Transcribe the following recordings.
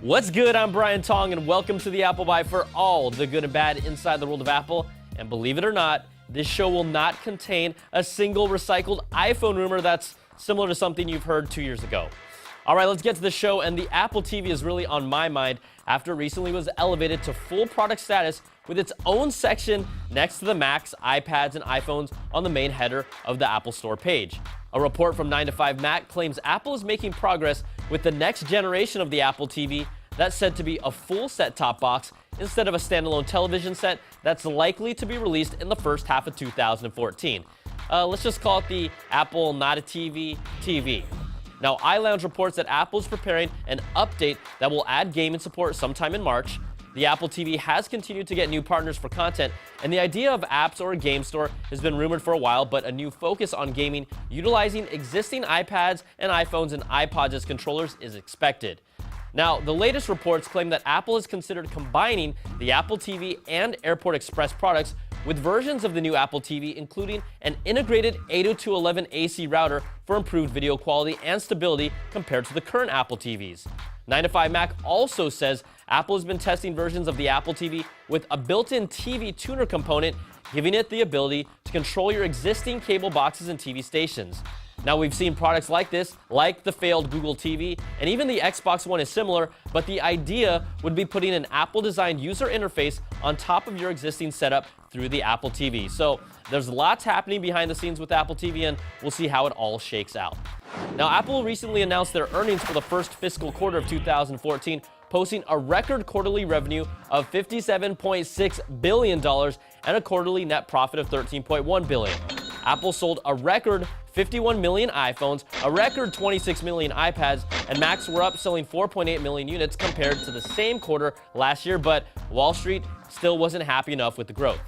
What's good? I'm Brian Tong, and welcome to the Apple Byte for all the good and bad inside the world of Apple. And believe it or not, this show will not contain a single recycled iPhone rumor that's similar to something you've heard 2 years ago. All right, let's get to the show, and the Apple TV is really on my mind after it recently was elevated to full product status with its own section next to the Macs, iPads, and iPhones on the main header of the Apple Store page. A report from 9to5Mac claims Apple is making progress with the next generation of the Apple TV that's said to be a full set-top box instead of a standalone television set that's likely to be released in the first half of 2014. Let's just call it the Apple Not a TV TV. Now, iLounge reports that Apple is preparing an update that will add gaming support sometime in March. The Apple TV has continued to get new partners for content, and the idea of apps or a game store has been rumored for a while, but a new focus on gaming utilizing existing iPads and iPhones and iPods as controllers is expected. Now, the latest reports claim that Apple has considered combining the Apple TV and Airport Express products with versions of the new Apple TV, including an integrated 802.11ac router for improved video quality and stability compared to the current Apple TVs. 9to5Mac also says Apple has been testing versions of the Apple TV with a built-in TV tuner component, giving it the ability to control your existing cable boxes and TV stations. Now, we've seen products like this, like the failed Google TV, and even the Xbox One is similar, but the idea would be putting an Apple-designed user interface on top of your existing setup through the Apple TV. So there's lots happening behind the scenes with Apple TV, and we'll see how it all shakes out. Now, Apple recently announced their earnings for the first fiscal quarter of 2014, posting a record quarterly revenue of $57.6 billion and a quarterly net profit of $13.1 billion. Apple sold a record 51 million iPhones, a record 26 million iPads, and Macs were up, selling 4.8 million units compared to the same quarter last year, but Wall Street still wasn't happy enough with the growth.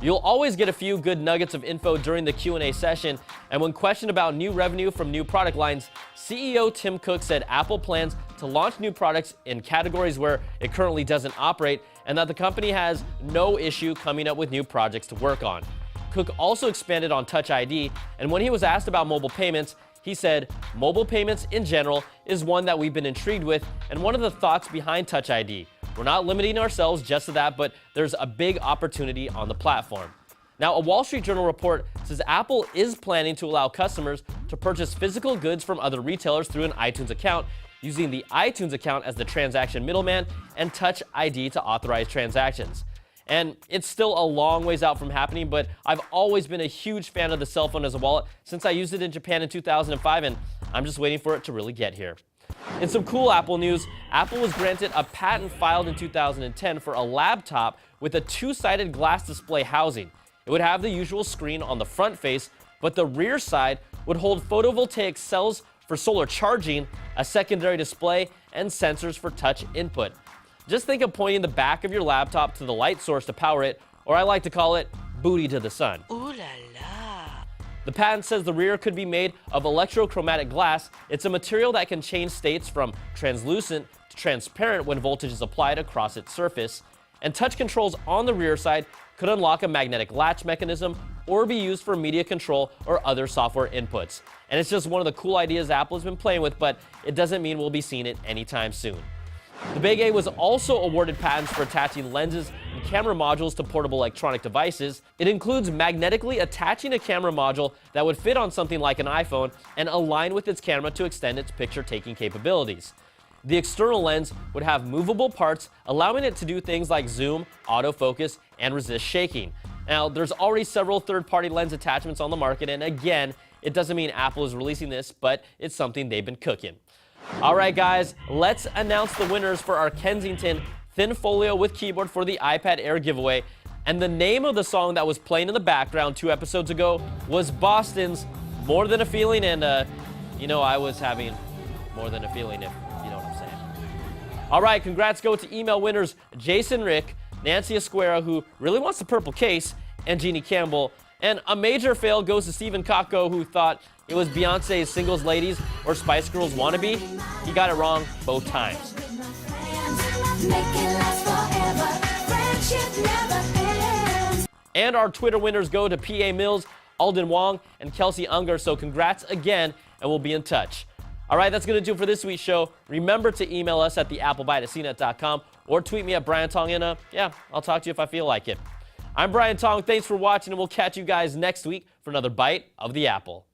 You'll always get a few good nuggets of info during the Q&A session, and when questioned about new revenue from new product lines, CEO Tim Cook said Apple plans to launch new products in categories where it currently doesn't operate, and that the company has no issue coming up with new projects to work on. Cook also expanded on Touch ID, and when he was asked about mobile payments, he said, "Mobile payments in general is one that we've been intrigued with, and one of the thoughts behind Touch ID. We're not limiting ourselves just to that, but there's a big opportunity on the platform." Now, a Wall Street Journal report says Apple is planning to allow customers to purchase physical goods from other retailers through an iTunes account, using the iTunes account as the transaction middleman and Touch ID to authorize transactions. And it's still a long ways out from happening, but I've always been a huge fan of the cell phone as a wallet since I used it in Japan in 2005, and I'm just waiting for it to really get here. In some cool Apple news, Apple was granted a patent filed in 2010 for a laptop with a two-sided glass display housing. It would have the usual screen on the front face, but the rear side would hold photovoltaic cells for solar charging, a secondary display, and sensors for touch input. Just think of pointing the back of your laptop to the light source to power it, or I like to call it booty to the sun. Ooh la la. The patent says the rear could be made of electrochromatic glass. It's a material that can change states from translucent to transparent when voltage is applied across its surface. And touch controls on the rear side could unlock a magnetic latch mechanism or be used for media control or other software inputs. And it's just one of the cool ideas Apple has been playing with, but it doesn't mean we'll be seeing it anytime soon. The Big A was also awarded patents for attaching lenses and camera modules to portable electronic devices. It includes magnetically attaching a camera module that would fit on something like an iPhone and align with its camera to extend its picture-taking capabilities. The external lens would have movable parts, allowing it to do things like zoom, autofocus, and resist shaking. Now, there's already several third-party lens attachments on the market, and again, it doesn't mean Apple is releasing this, but it's something they've been cooking. All right, guys, let's announce the winners for our Kensington Thin Folio with Keyboard for the iPad Air giveaway. And the name of the song that was playing in the background 2 episodes ago was Boston's More Than a Feeling. And, I was having more than a feeling, if you know what I'm saying. All right, congrats go to email winners Jason Rick, Nancy Esquera, who really wants the purple case, and Jeannie Campbell. And a major fail goes to Stephen Kakko, who thought it was Beyonce's Singles Ladies or Spice Girls Wannabe. He got it wrong both times. And our Twitter winners go to P.A. Mills, Alden Wong, and Kelsey Unger. So congrats again, and we'll be in touch. All right, that's going to do it for this week's show. Remember to email us at theapplebyte@cnet.com or tweet me at Brian Tong, and I'll talk to you if I feel like it. I'm Brian Tong. Thanks for watching, and we'll catch you guys next week for another Bite of the Apple.